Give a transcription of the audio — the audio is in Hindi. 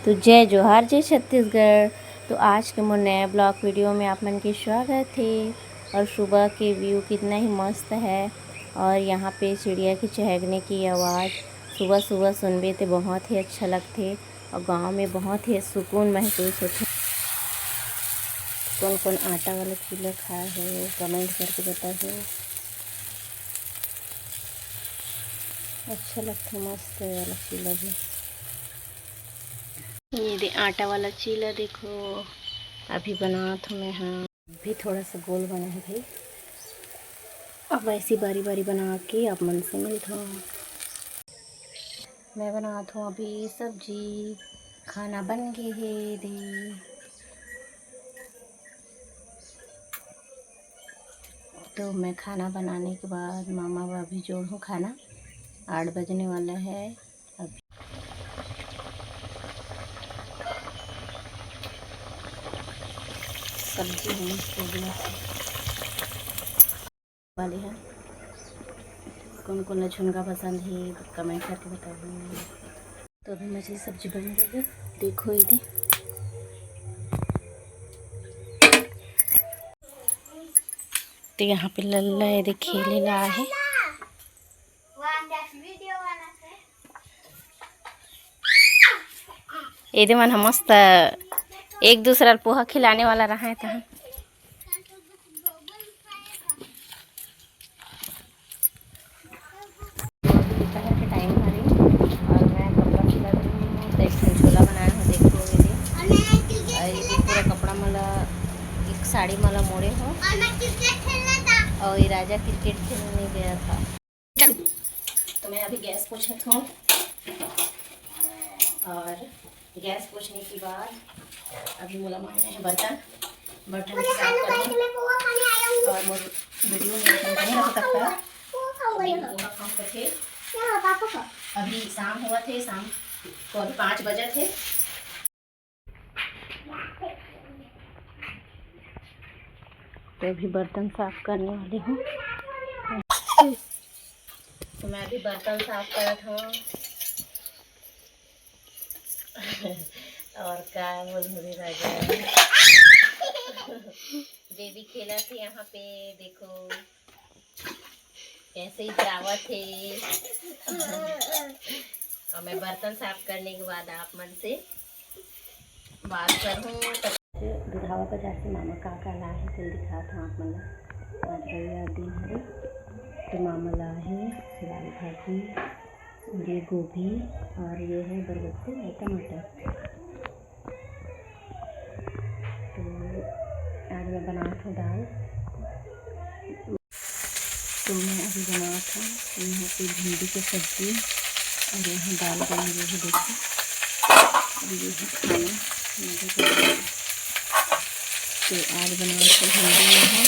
तो जय जोहार, जय छत्तीसगढ़। तो आज के मोर नया ब्लॉग वीडियो में आप मन के स्वागत है। और सुबह के व्यू कितना ही मस्त है। और यहाँ पे चिड़िया की चहकने की आवाज़ सुबह सुबह सुनबे तो बहुत ही अच्छा लगते। और गांव में बहुत ही सुकून महसूस होते। कौन कौन आटा वाला चीला खाए हो कमेंट करके बताओ। अच्छा लगता है, मस्त है वाला चीला भी। ये दे आटा वाला चीला देखो, अभी बना तो मैं। हाँ, भी थोड़ा सा गोल बना है भाई। अब ऐसी बारी बारी बना के आप मन से मिलता हूँ। मैं बनाता हूँ अभी सब्जी। खाना बन गए है दे। तो मैं खाना बनाने के बाद मामा भाभी जोड़ूँ खाना। 8 बजने वाला है अभी। सब्जी है वाली है। कौन कौन लछुनगा पसंद है तो कमेंट करके बताओ। तो अभी मछली सब्जी बन रही है, देखो इधर। तो यहाँ पे लल्ला ये खेले ला है। ये मन हम मस्त एक दूसरा पोहा खिलाने वाला रहा है। तहाँ दोपहर के टाइम हरी और मैं कपड़ा सिला रही हूँ। तो एक छोला बनाया हूँ, देखो ये। और ये पूरा कपड़ा मला एक साड़ी मला मोड़े हो। और ये राजा क्रिकेट खेलने गया था। तो मैं अभी गैस पोछत हूँ। और गैस पोछने के बाद अभी मोला मारना है बर्तन साफ करना। और मोर वीडियो में नहीं रख सकता। अभी शाम हुआ थे, शाम को अभी 5 बजे थे। तो अभी बर्तन साफ करने वाली हूँ। तो मैं अभी बर्तन साफ कर रहा हूँ। और क्या बोल राजा बेबी खेला थे यहाँ पे, देखो कैसे ही ड्रावा थे। और मैं बर्तन साफ करने के बाद आप मन से बात करूँ। दुधावा बाजार से मामा का ला है, फिर दिखा था आप मन। आज रविवार दिन है। तो मामा ला है दाल भाजी, ये गोभी और ये है बरबट्टी और टमाटर। तो आज मैं बनाता हूँ दाल। तो मैं अभी बनाता था यहाँ पे भिंडी की सब्जी और यहाँ दाल बन रही है, देखो। ये है खाना। तो आज बनाता भिंडी है